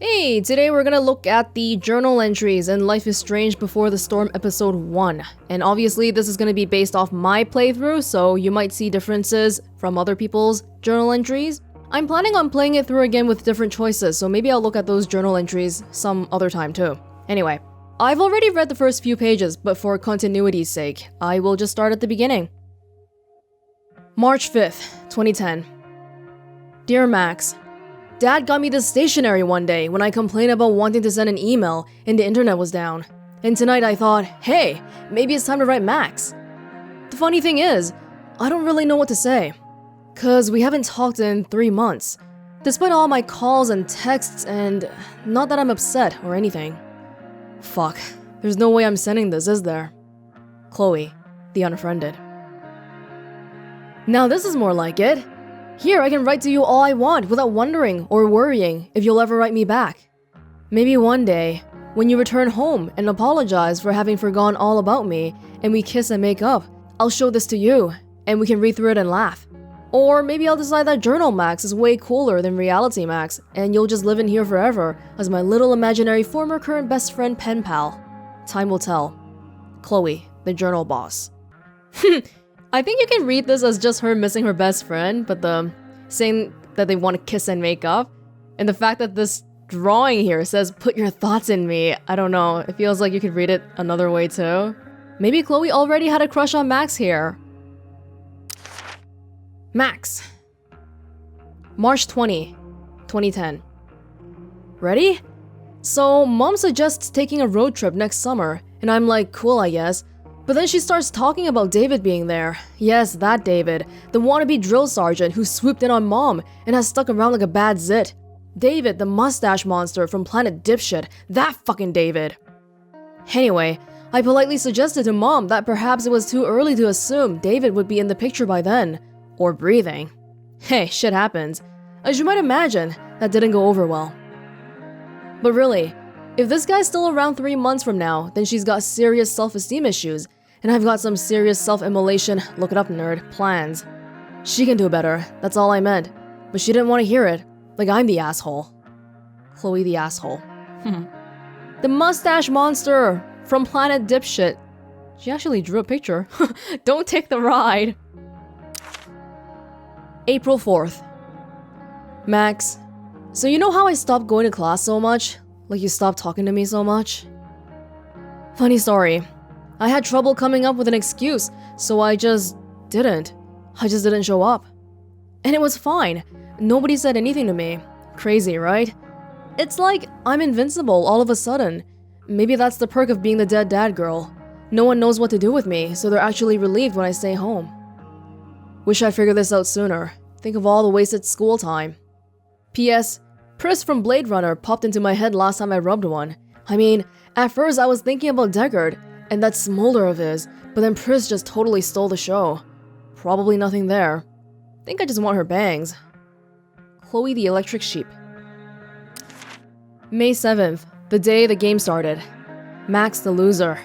Hey, today we're gonna look at the journal entries in Life is Strange Before the Storm Episode 1. And obviously this is gonna be based off my playthrough, so you might see differences from other people's journal entries. I'm planning on playing it through again with different choices, so maybe I'll look at those journal entries some other time too. Anyway, I've already read the first few pages, but for continuity's sake, I will just start at the beginning. March 5th, 2010. Dear Max, Dad got me this stationery one day when I complained about wanting to send an email and the internet was down. And tonight I thought, hey, maybe it's time to write Max. The funny thing is, I don't really know what to say. Cause we haven't talked in 3 months. Despite all my calls and texts, and not that I'm upset or anything. Fuck, there's no way I'm sending this, is there? Chloe, the unfriended. Now this is more like it. Here, I can write to you all I want without wondering or worrying if you'll ever write me back. Maybe one day, when you return home and apologize for having forgotten all about me and we kiss and make up, I'll show this to you and we can read through it and laugh. Or maybe I'll decide that Journal Max is way cooler than Reality Max and you'll just live in here forever as my little imaginary former current best friend pen pal. Time will tell. Chloe, the journal boss. I think you can read this as just her missing her best friend, but the saying that they want to kiss and make up, and the fact that this drawing here says put your thoughts in me, I don't know, it feels like you could read it another way too. Maybe Chloe already had a crush on Max here. Max. March 20, 2010. Ready? So mom suggests taking a road trip next summer, and I'm like, cool I guess. But then she starts talking about David being there. Yes, that David. The wannabe drill sergeant who swooped in on mom and has stuck around like a bad zit. David, the mustache monster from Planet Dipshit. That fucking David. Anyway, I politely suggested to mom that perhaps it was too early to assume David would be in the picture by then. Or breathing. Hey, shit happens. As you might imagine, that didn't go over well. But really, if this guy's still around 3 months from now, then she's got serious self-esteem issues. And I've got some serious self-immolation, look it up nerd, plans. She can do better, that's all I meant. But she didn't want to hear it. Like I'm the asshole. Chloe the asshole. The mustache monster from Planet Dipshit. She actually drew a picture. Don't take the ride. April 4th. Max, so you know how I stopped going to class so much? Like you stopped talking to me so much? Funny story. I had trouble coming up with an excuse, so I just didn't show up. And it was fine. Nobody said anything to me. Crazy, right? It's like I'm invincible all of a sudden. Maybe that's the perk of being the dead dad girl. No one knows what to do with me, so they're actually relieved when I stay home. Wish I figured this out sooner. Think of all the wasted school time. P.S. Pris from Blade Runner popped into my head last time I rubbed one. I mean, at first I was thinking about Deckard and that smolder of his, but then Pris just totally stole the show. Probably nothing there. Think I just want her bangs. Chloe the Electric Sheep. May 7th, the day the game started. Max the loser.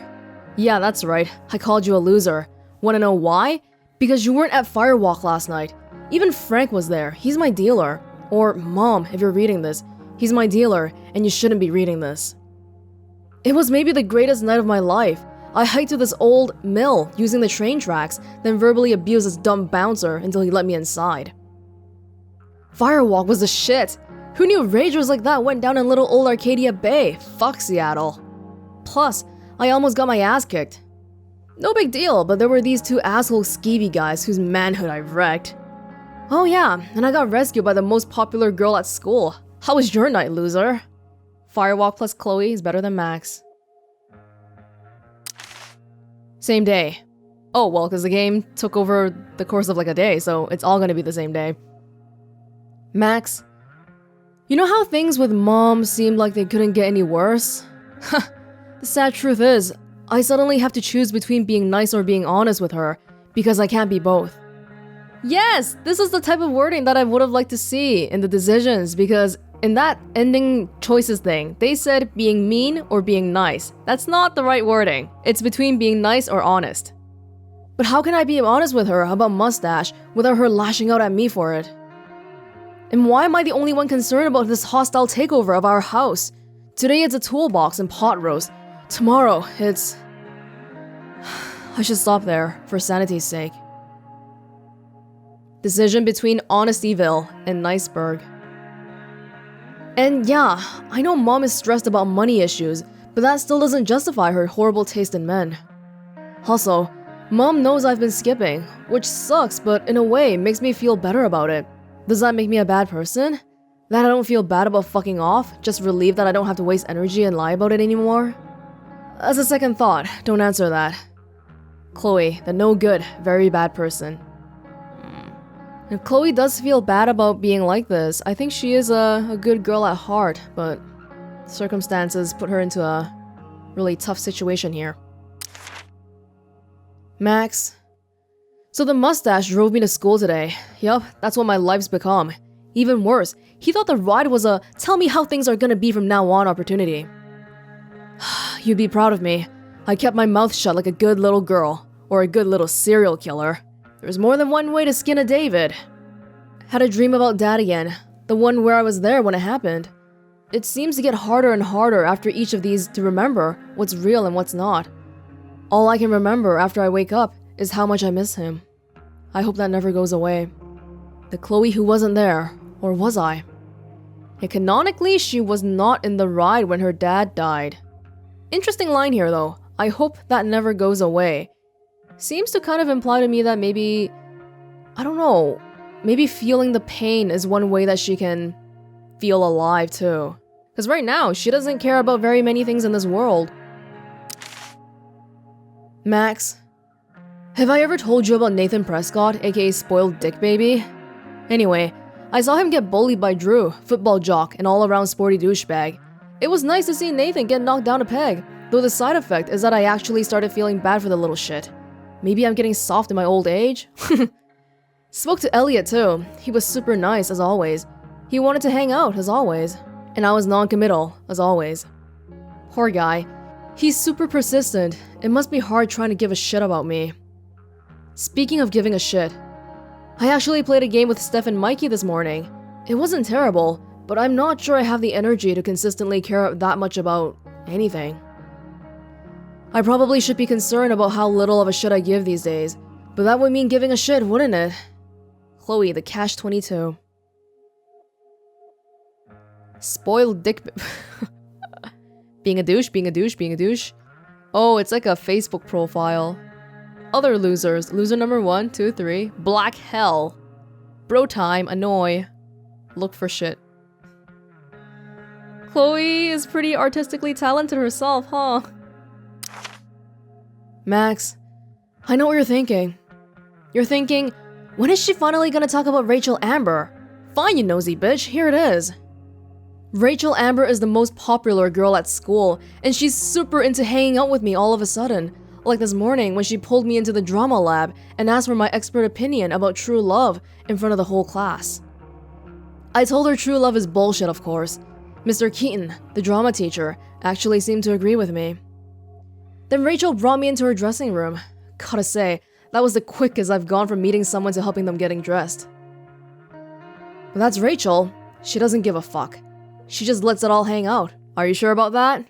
Yeah, that's right, I called you a loser. Wanna know why? Because you weren't at Firewalk last night. Even Frank was there, he's my dealer. Or Mom, if you're reading this, he's my dealer, and you shouldn't be reading this. It was maybe the greatest night of my life. I hiked to this old mill using the train tracks, then verbally abused this dumb bouncer until he let me inside. Firewalk was the shit. Who knew ragers like that went down in little old Arcadia Bay? Fuck Seattle. Plus, I almost got my ass kicked. No big deal, but there were these 2 asshole skeevy guys whose manhood I wrecked. Oh yeah, and I got rescued by the most popular girl at school. How was your night, loser? Firewalk plus Chloe is better than Max. Same day. Oh, well, because the game took over the course of like a day, so it's all gonna be the same day. Max, you know how things with Mom seemed like they couldn't get any worse? The sad truth is, I suddenly have to choose between being nice or being honest with her, because I can't be both. Yes, this is the type of wording that I would have liked to see in the decisions, because in that ending choices thing, they said being mean or being nice. That's not the right wording. It's between being nice or honest. But how can I be honest with her about Mustache without her lashing out at me for it? And why am I the only one concerned about this hostile takeover of our house? Today it's a toolbox and pot roast. Tomorrow it's... I should stop there, for sanity's sake. Decision between Honestyville and Niceberg. And yeah, I know Mom is stressed about money issues, but that still doesn't justify her horrible taste in men. Also, Mom knows I've been skipping, which sucks, but in a way makes me feel better about it. Does that make me a bad person? That I don't feel bad about fucking off, just relieved that I don't have to waste energy and lie about it anymore? As a second thought, don't answer that. Chloe, the no good, very bad person. If Chloe does feel bad about being like this, I think she is a good girl at heart, but circumstances put her into a really tough situation here. Max. So the mustache drove me to school today. Yup, that's what my life's become. Even worse, he thought the ride was a tell me how things are gonna be from now on opportunity. You'd be proud of me. I kept my mouth shut like a good little girl, or a good little serial killer. There's more than one way to skin a David. Had a dream about Dad again, the one where I was there when it happened. It seems to get harder and harder after each of these to remember what's real and what's not. All I can remember after I wake up is how much I miss him. I hope that never goes away. The Chloe who wasn't there, or was I? And canonically, she was not in the ride when her dad died. Interesting line here though, I hope that never goes away. Seems to kind of imply to me that maybe, I don't know, maybe feeling the pain is one way that she can feel alive too. Because right now, she doesn't care about very many things in this world. Max. Have I ever told you about Nathan Prescott, aka Spoiled Dick Baby? Anyway, I saw him get bullied by Drew, football jock and all-around sporty douchebag. It was nice to see Nathan get knocked down a peg, though the side effect is that I actually started feeling bad for the little shit. Maybe I'm getting soft in my old age? Spoke to Elliot too. He was super nice, as always. He wanted to hang out, as always. And I was non-committal, as always. Poor guy. He's super persistent. It must be hard trying to give a shit about me. Speaking of giving a shit, I actually played a game with Steph and Mikey this morning. It wasn't terrible, but I'm not sure I have the energy to consistently care that much about anything. I probably should be concerned about how little of a shit I give these days, but that would mean giving a shit, wouldn't it? Chloe, the Cash 22. Spoiled dick... being a douche, being a douche, being a douche. Oh, it's like a Facebook profile. Other losers. Loser number 1, 2, 3. Black hell. Bro time. Annoy. Look for shit. Chloe is pretty artistically talented herself, huh? Max, I know what you're thinking. You're thinking, when is she finally gonna talk about Rachel Amber? Fine, you nosy bitch, here it is. Rachel Amber is the most popular girl at school, and she's super into hanging out with me all of a sudden. Like this morning when she pulled me into the drama lab and asked for my expert opinion about true love in front of the whole class. I told her true love is bullshit, of course. Mr. Keaton, the drama teacher, actually seemed to agree with me. Then Rachel brought me into her dressing room. Gotta say, that was the quickest I've gone from meeting someone to helping them getting dressed. But that's Rachel. She doesn't give a fuck. She just lets it all hang out. Are you sure about that?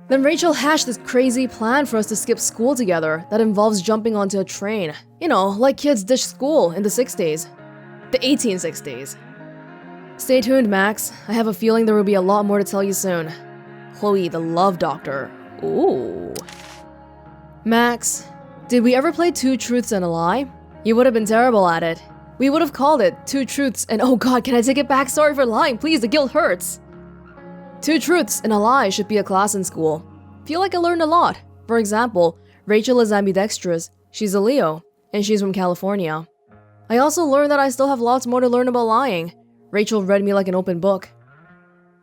Then Rachel hashed this crazy plan for us to skip school together that involves jumping onto a train. You know, like kids ditched school in the 60s. The 1860s. Stay tuned, Max. I have a feeling there will be a lot more to tell you soon. Chloe, the love doctor. Ooh. Max, did we ever play Two Truths and a Lie? You would have been terrible at it. We would have called it Two Truths and oh god, can I take it back? Sorry for lying, please, the guilt hurts. Two Truths and a Lie should be a class in school. Feel like I learned a lot. For example, Rachel is ambidextrous, she's a Leo, and she's from California. I also learned that I still have lots more to learn about lying. Rachel read me like an open book.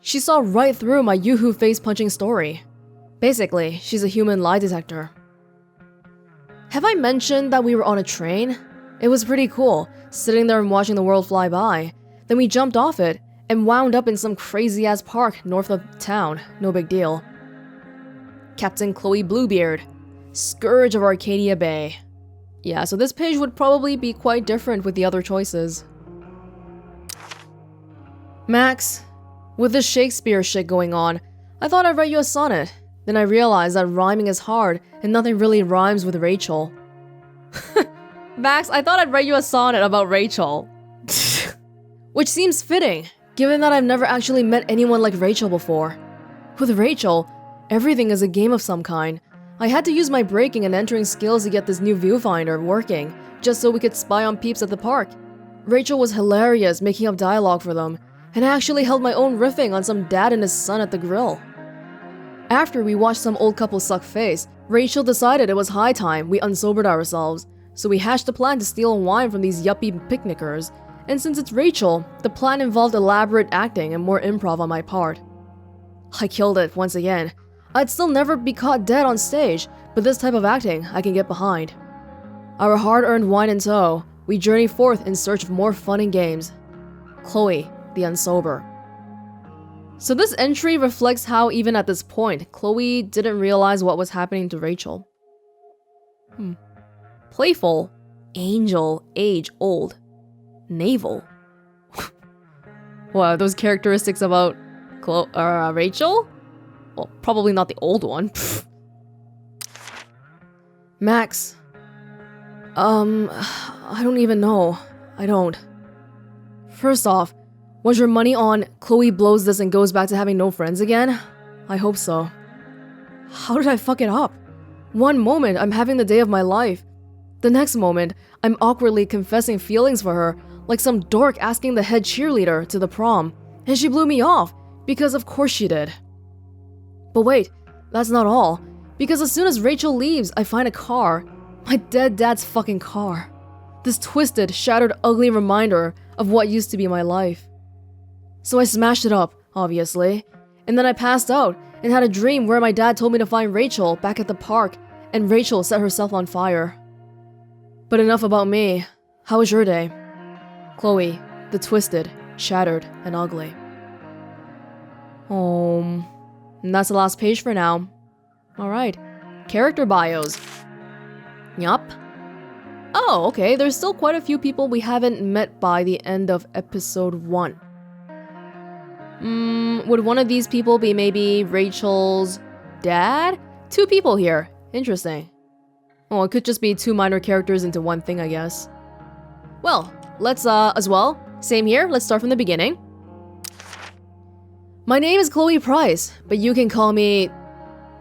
She saw right through my yoo-hoo face-punching story. Basically, she's a human lie detector. Have I mentioned that we were on a train? It was pretty cool, sitting there and watching the world fly by. Then we jumped off it and wound up in some crazy-ass park north of town. No big deal. Captain Chloe Bluebeard, Scourge of Arcadia Bay. Yeah, so this page would probably be quite different with the other choices. Max, with this Shakespeare shit going on, I thought I'd write you a sonnet. Then I realized that rhyming is hard and nothing really rhymes with Rachel. Max, I thought I'd write you a sonnet about Rachel. Which seems fitting, given that I've never actually met anyone like Rachel before. With Rachel, everything is a game of some kind. I had to use my braking and entering skills to get this new viewfinder working, just so we could spy on peeps at the park. Rachel was hilarious making up dialogue for them, and I actually held my own riffing on some dad and his son at the grill. After we watched some old couple suck face, Rachel decided it was high time we unsobered ourselves, so we hatched a plan to steal wine from these yuppie picnickers, and since it's Rachel, the plan involved elaborate acting and more improv on my part. I killed it once again. I'd still never be caught dead on stage, but this type of acting I can get behind. Our hard-earned wine in tow, we journey forth in search of more fun and games. Chloe, the unsober. So this entry reflects how even at this point, Chloe didn't realize what was happening to Rachel. Playful, angel, age, old, navel. What are those characteristics about Rachel? Well, probably not the old one. Max. I don't even know. I don't. First off, was your money on Chloe blows this and goes back to having no friends again? I hope so. How did I fuck it up? One moment, I'm having the day of my life. The next moment, I'm awkwardly confessing feelings for her, like some dork asking the head cheerleader to the prom. And she blew me off, because of course she did. But wait, that's not all. Because as soon as Rachel leaves, I find a car. My dead dad's fucking car. This twisted, shattered, ugly reminder of what used to be my life. So I smashed it up, obviously. And then I passed out and had a dream where my dad told me to find Rachel back at the park, and Rachel set herself on fire. But enough about me. How was your day? Chloe, the twisted, shattered, and ugly. And that's the last page for now. Alright, character bios. Yup. Oh, okay, there's still quite a few people we haven't met by the end of episode 1. Would one of these people be maybe Rachel's dad? 2 people here. Interesting. Oh, it could just be 2 minor characters into one thing, I guess. Well, let's, as well. Same here, let's start from the beginning. My name is Chloe Price, but you can call me...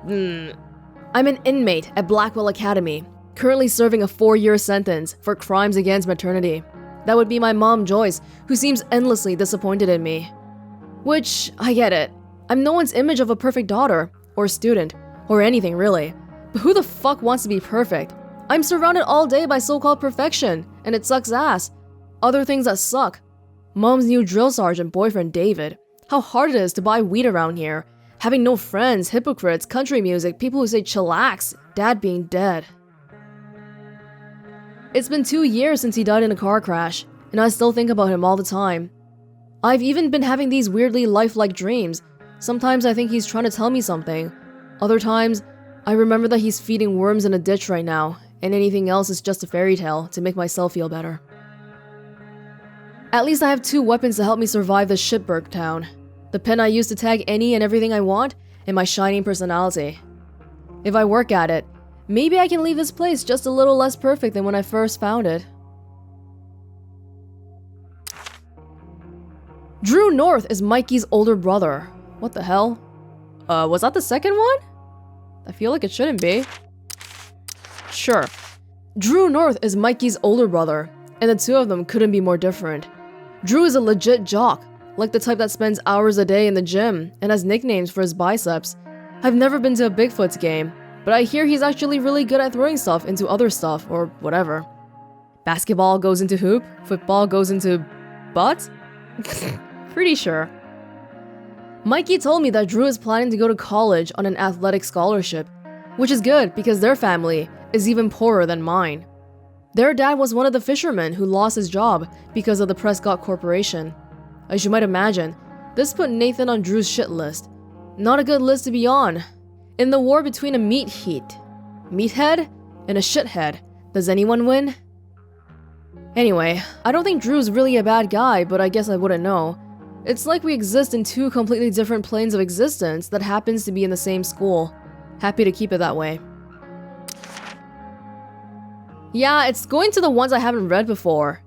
I'm an inmate at Blackwell Academy, currently serving a 4-year sentence for crimes against maternity. That would be my mom, Joyce, who seems endlessly disappointed in me. Which, I get it. I'm no one's image of a perfect daughter, or student, or anything really. But who the fuck wants to be perfect? I'm surrounded all day by so-called perfection, and it sucks ass. Other things that suck. Mom's new drill sergeant boyfriend, David. How hard it is to buy weed around here. Having no friends, hypocrites, country music, people who say chillax, dad being dead. It's been 2 years since he died in a car crash, and I still think about him all the time. I've even been having these weirdly lifelike dreams. Sometimes I think he's trying to tell me something. Other times, I remember that he's feeding worms in a ditch right now, and anything else is just a fairy tale to make myself feel better. At least I have 2 weapons to help me survive this shitberg town. The pen I use to tag any and everything I want, and my shining personality. If I work at it, maybe I can leave this place just a little less perfect than when I first found it. Drew North is Mikey's older brother. What the hell? Was that the second one? I feel like it shouldn't be. Sure. Drew North is Mikey's older brother, and the 2 of them couldn't be more different. Drew is a legit jock, like the type that spends hours a day in the gym and has nicknames for his biceps. I've never been to a Bigfoot's game, but I hear he's actually really good at throwing stuff into other stuff, or whatever. Basketball goes into hoop, football goes into butt? Pretty sure. Mikey told me that Drew is planning to go to college on an athletic scholarship, which is good because their family is even poorer than mine. Their dad was one of the fishermen who lost his job because of the Prescott Corporation. As you might imagine, this put Nathan on Drew's shit list. Not a good list to be on. In the war between a meathead, and a shithead, does anyone win? Anyway, I don't think Drew's really a bad guy, but I guess I wouldn't know. It's like we exist in two completely different planes of existence that happens to be in the same school. Happy to keep it that way. Yeah, it's going to the ones I haven't read before.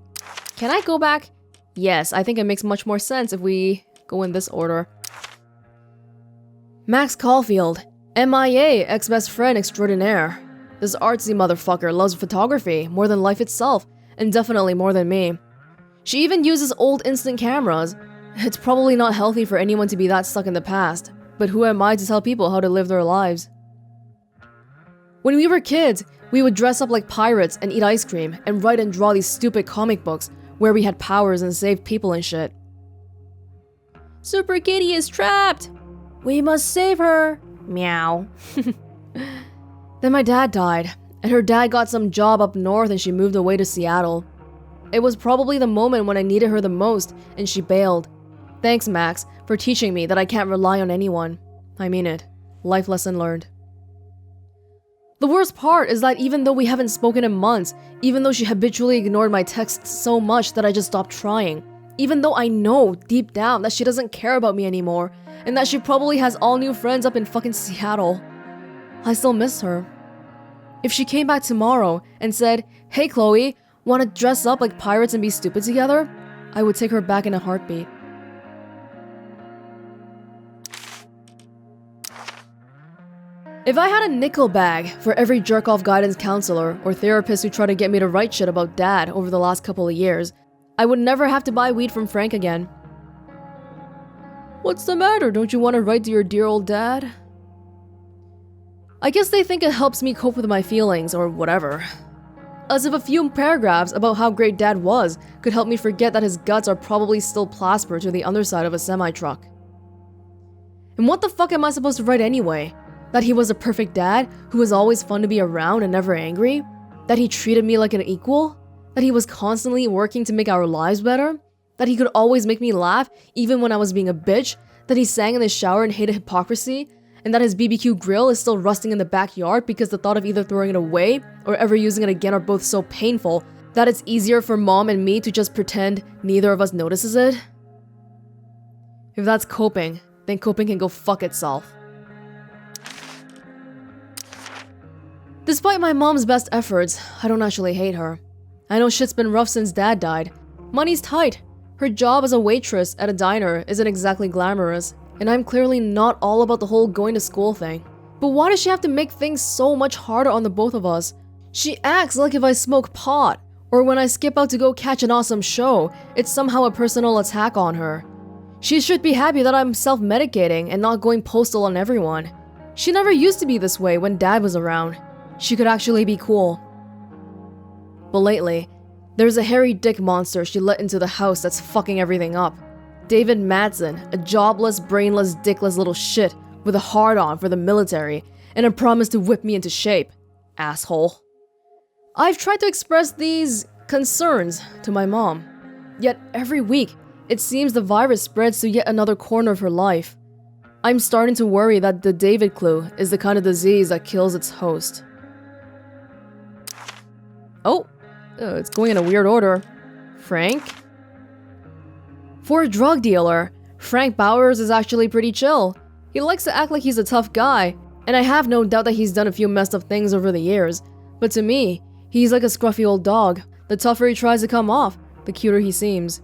Can I go back? Yes, I think it makes much more sense if we go in this order. Max Caulfield, MIA, ex-best friend extraordinaire. This artsy motherfucker loves photography more than life itself, and definitely more than me. She even uses old instant cameras. It's probably not healthy for anyone to be that stuck in the past, but who am I to tell people how to live their lives? When we were kids, we would dress up like pirates and eat ice cream and write and draw these stupid comic books where we had powers and saved people and shit. Super Kitty is trapped! We must save her! Meow. Then my dad died, and her dad got some job up north and she moved away to Seattle. It was probably the moment when I needed her the most, and she bailed. Thanks, Max, for teaching me that I can't rely on anyone. I mean it. Life lesson learned. The worst part is that even though we haven't spoken in months, even though she habitually ignored my texts so much that I just stopped trying, even though I know deep down that she doesn't care about me anymore, and that she probably has all new friends up in fucking Seattle, I still miss her. If she came back tomorrow and said, "Hey Chloe, wanna dress up like pirates and be stupid together?" I would take her back in a heartbeat. If I had a nickel bag for every jerk-off guidance counselor or therapist who tried to get me to write shit about dad over the last couple of years, I would never have to buy weed from Frank again. What's the matter? Don't you want to write to your dear old dad? I guess they think it helps me cope with my feelings or whatever. As if a few paragraphs about how great dad was could help me forget that his guts are probably still plastered to the underside of a semi-truck. And what the fuck am I supposed to write anyway? That he was a perfect dad who was always fun to be around and never angry? That he treated me like an equal? That he was constantly working to make our lives better? That he could always make me laugh even when I was being a bitch? That he sang in the shower and hated hypocrisy? And that his BBQ grill is still rusting in the backyard because the thought of either throwing it away or ever using it again are both so painful that it's easier for mom and me to just pretend neither of us notices it? If that's coping, then coping can go fuck itself. Despite my mom's best efforts, I don't actually hate her. I know shit's been rough since dad died. Money's tight. Her job as a waitress at a diner isn't exactly glamorous, and I'm clearly not all about the whole going to school thing. But why does she have to make things so much harder on the both of us? She acts like if I smoke pot, or when I skip out to go catch an awesome show, it's somehow a personal attack on her. She should be happy that I'm self-medicating and not going postal on everyone. She never used to be this way when dad was around. She could actually be cool. But lately, there's a hairy dick monster she let into the house that's fucking everything up. David Madsen, a jobless, brainless, dickless little shit with a hard-on for the military and a promise to whip me into shape. Asshole. I've tried to express these concerns to my mom. Yet every week, it seems the virus spreads to yet another corner of her life. I'm starting to worry that the David flu is the kind of disease that kills its host. Oh, it's going in a weird order. Frank? For a drug dealer, Frank Bowers is actually pretty chill. He likes to act like he's a tough guy, and I have no doubt that he's done a few messed up things over the years. But to me, he's like a scruffy old dog. The tougher he tries to come off, the cuter he seems.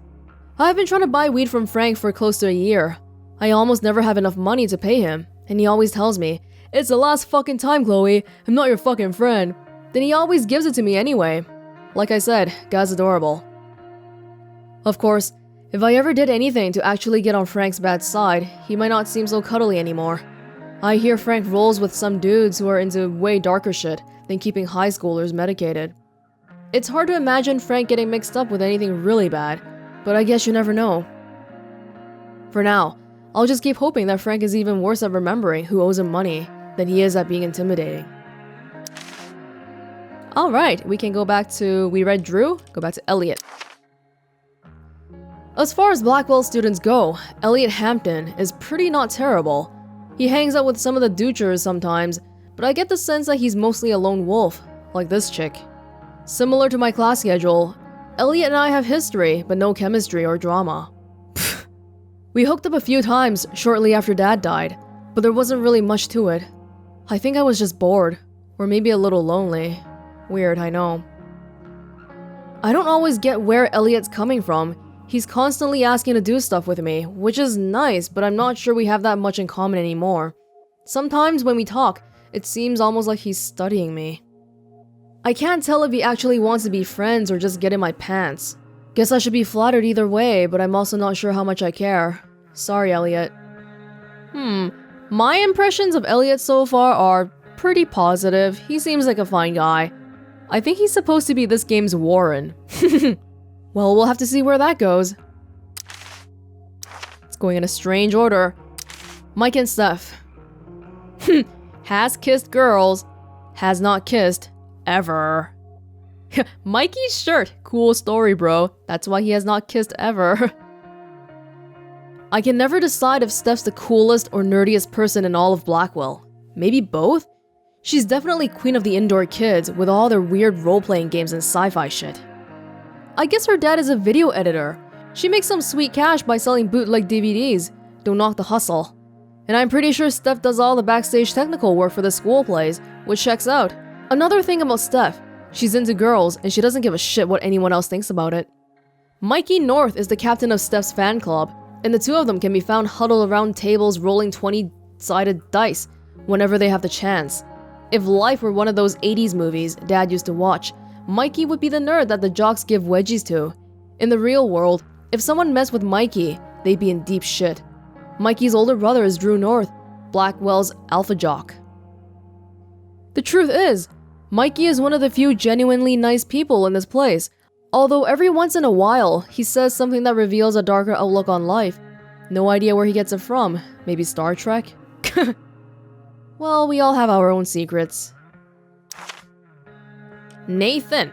I've been trying to buy weed from Frank for close to a year. I almost never have enough money to pay him, and he always tells me, "It's the last fucking time, Chloe. I'm not your fucking friend." Then he always gives it to me anyway. Like I said, guy's adorable. Of course, if I ever did anything to actually get on Frank's bad side, he might not seem so cuddly anymore. I hear Frank rolls with some dudes who are into way darker shit than keeping high schoolers medicated. It's hard to imagine Frank getting mixed up with anything really bad, but I guess you never know. For now, I'll just keep hoping that Frank is even worse at remembering who owes him money than he is at being intimidating. Alright, we can go back to, we read Drew, go back to Elliot. As far as Blackwell students go, Elliot Hampton is pretty not terrible. He hangs out with some of the douchers sometimes, but I get the sense that he's mostly a lone wolf, like this chick. Similar to my class schedule, Elliot and I have history, but no chemistry or drama. We hooked up a few times shortly after Dad died, but there wasn't really much to it. I think I was just bored, or maybe a little lonely. Weird, I know. I don't always get where Elliot's coming from. He's constantly asking to do stuff with me, which is nice, but I'm not sure we have that much in common anymore. Sometimes when we talk, it seems almost like he's studying me. I can't tell if he actually wants to be friends or just get in my pants. Guess I should be flattered either way, but I'm also not sure how much I care. Sorry, Elliot. My impressions of Elliot so far are pretty positive. He seems like a fine guy. I think he's supposed to be this game's Warren. Well, we'll have to see where that goes. It's going in a strange order. Mike and Steph. Has kissed girls. Has not kissed. Ever. Mikey's shirt. Cool story, bro. That's why he has not kissed ever. I can never decide if Steph's the coolest or nerdiest person in all of Blackwell. Maybe both? She's definitely queen of the indoor kids with all their weird role-playing games and sci-fi shit. I guess her dad is a video editor. She makes some sweet cash by selling bootleg DVDs. Don't knock the hustle. And I'm pretty sure Steph does all the backstage technical work for the school plays, which checks out. Another thing about Steph, she's into girls and she doesn't give a shit what anyone else thinks about it. Mikey North is the captain of Steph's fan club, and the two of them can be found huddled around tables rolling 20-sided dice whenever they have the chance. If life were one of those 80s movies Dad used to watch, Mikey would be the nerd that the jocks give wedgies to. In the real world, if someone messed with Mikey, they'd be in deep shit. Mikey's older brother is Drew North, Blackwell's alpha jock. The truth is, Mikey is one of the few genuinely nice people in this place, although every once in a while, he says something that reveals a darker outlook on life. No idea where he gets it from. Maybe Star Trek? Well, we all have our own secrets. Nathan.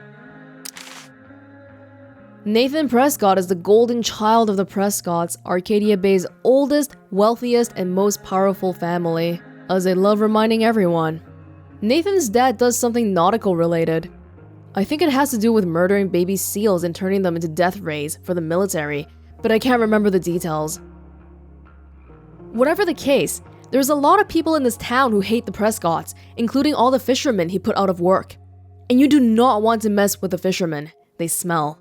Nathan Prescott is the golden child of the Prescotts, Arcadia Bay's oldest, wealthiest, and most powerful family, as they love reminding everyone. Nathan's dad does something nautical related. I think it has to do with murdering baby seals and turning them into death rays for the military, but I can't remember the details. Whatever the case, there's a lot of people in this town who hate the Prescotts, including all the fishermen he put out of work. And you do not want to mess with the fishermen. They smell.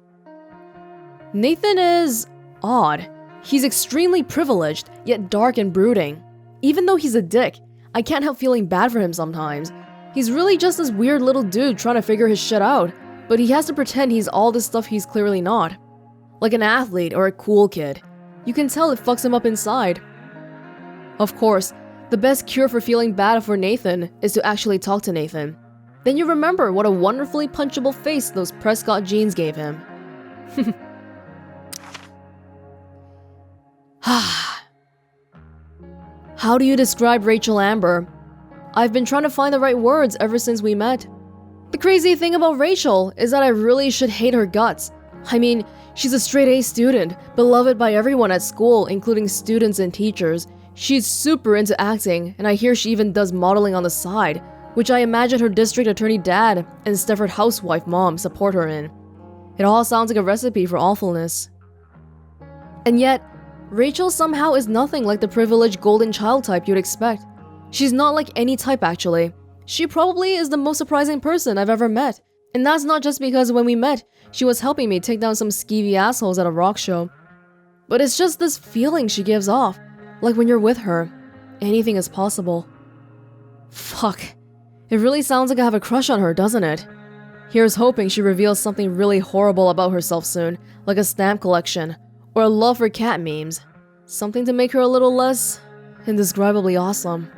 Nathan is odd. He's extremely privileged, yet dark and brooding. Even though he's a dick, I can't help feeling bad for him sometimes. He's really just this weird little dude trying to figure his shit out, but he has to pretend he's all this stuff he's clearly not. Like an athlete or a cool kid. You can tell it fucks him up inside. Of course, the best cure for feeling bad for Nathan is to actually talk to Nathan. Then you remember what a wonderfully punchable face those Prescott genes gave him. How do you describe Rachel Amber? I've been trying to find the right words ever since we met. The crazy thing about Rachel is that I really should hate her guts. I mean, she's a straight A student, beloved by everyone at school, including students and teachers. She's super into acting, and I hear she even does modeling on the side, which I imagine her district attorney dad and Stefford housewife mom support her in. It all sounds like a recipe for awfulness. And yet, Rachel somehow is nothing like the privileged golden child type you'd expect. She's not like any type actually. She probably is the most surprising person I've ever met. And that's not just because when we met, she was helping me take down some skeevy assholes at a rock show. But it's just this feeling she gives off. Like when you're with her, anything is possible. Fuck. It really sounds like I have a crush on her, doesn't it? Here's hoping she reveals something really horrible about herself soon, like a stamp collection, or a love for cat memes. Something to make her a little less indescribably awesome.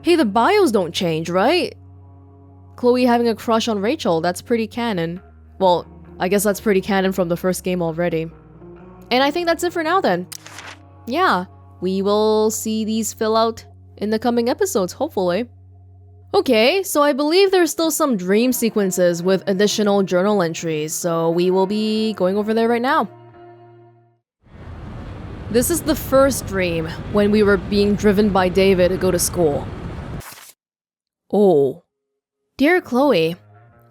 Hey, the bios don't change, right? Chloe having a crush on Rachel, that's pretty canon. Well, I guess that's pretty canon from the first game already. And I think that's it for now then. Yeah, we will see these fill out in the coming episodes, hopefully. Okay, so I believe there's still some dream sequences with additional journal entries, so we will be going over there right now. This is the first dream, when we were being driven by David to go to school. Oh. Dear Chloe,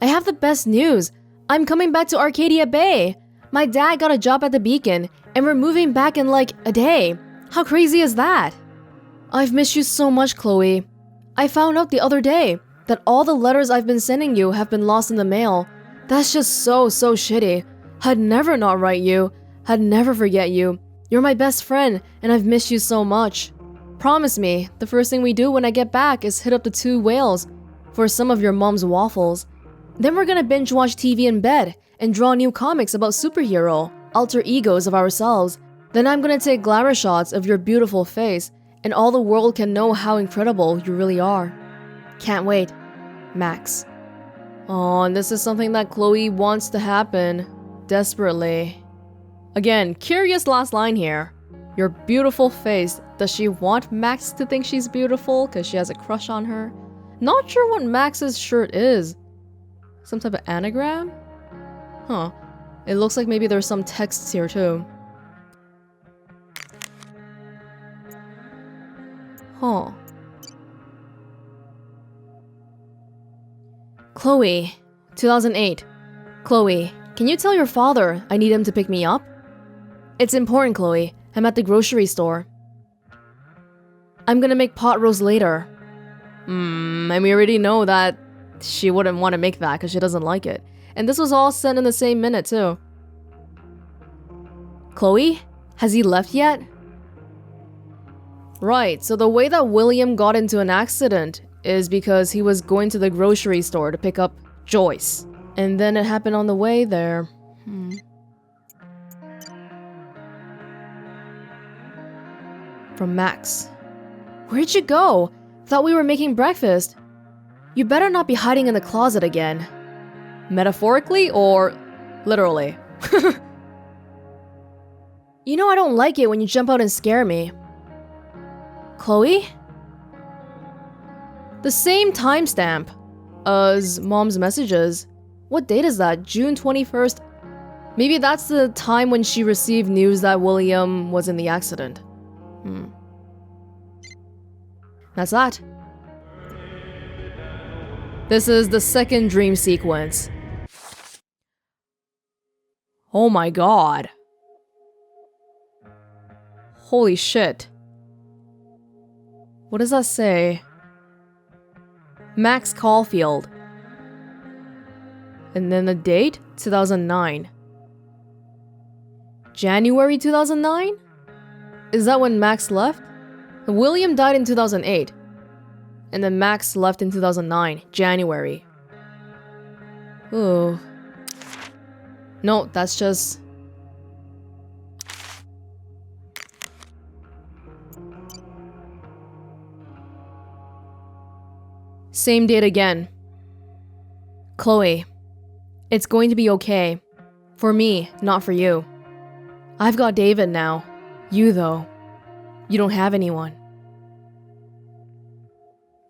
I have the best news. I'm coming back to Arcadia Bay. My dad got a job at the Beacon, and we're moving back in like a day. How crazy is that? I've missed you so much, Chloe. I found out the other day that all the letters I've been sending you have been lost in the mail. That's just so shitty. I'd never not write you. I'd never forget you. You're my best friend, and I've missed you so much. Promise me, the first thing we do when I get back is hit up the 2 whales for some of your mom's waffles. Then we're gonna binge watch TV in bed and draw new comics about superhero, alter egos of ourselves. Then I'm gonna take glamour shots of your beautiful face, and all the world can know how incredible you really are. Can't wait. Max. Oh, and this is something that Chloe wants to happen. Desperately. Again, curious last line here. Your beautiful face. Does she want Max to think she's beautiful because she has a crush on her? Not sure what Max's shirt is. Some type of anagram? Huh. It looks like maybe there's some texts here too. Huh. Chloe, 2008. Chloe, can you tell your father I need him to pick me up? It's important, Chloe. I'm at the grocery store. I'm gonna make pot roast later. And we already know that she wouldn't want to make that because she doesn't like it. And this was all sent in the same minute too. Chloe? Has he left yet? Right, so the way that William got into an accident is because he was going to the grocery store to pick up Joyce. And then it happened on the way there. From Max. Where'd you go? Thought we were making breakfast. You better not be hiding in the closet again. Metaphorically or literally? You know I don't like it when you jump out and scare me. Chloe? The same timestamp as Mom's messages. What date is that? June 21st? Maybe that's the time when she received news that William was in the accident. That's that. This is the second dream sequence. Oh my god. Holy shit. What does that say? Max Caulfield. And then the date? 2009. January 2009? Is that when Max left? William died in 2008. And then Max left in 2009, January. Ooh. No, that's just... Same date again. Chloe, it's going to be okay. For me, not for you. I've got David now. You, though, you don't have anyone.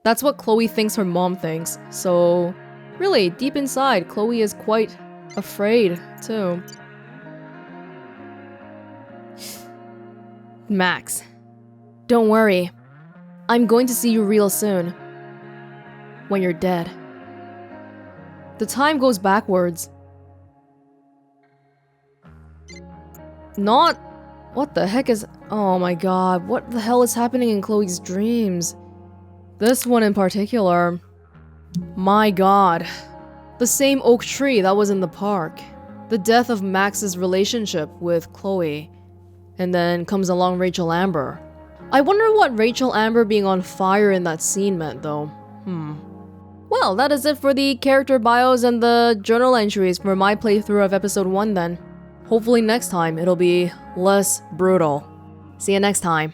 That's what Chloe thinks her mom thinks. So, really, deep inside, Chloe is quite afraid, too. Max, don't worry. I'm going to see you real soon. When you're dead. The time goes backwards. Not... What the heck is... Oh my god, what the hell is happening in Chloe's dreams? This one in particular. My god. The same oak tree that was in the park. The death of Max's relationship with Chloe. And then comes along Rachel Amber. I wonder what Rachel Amber being on fire in that scene meant though. Well, that is it for the character bios and the journal entries for my playthrough of episode 1 then. Hopefully next time it'll be less brutal. See you next time.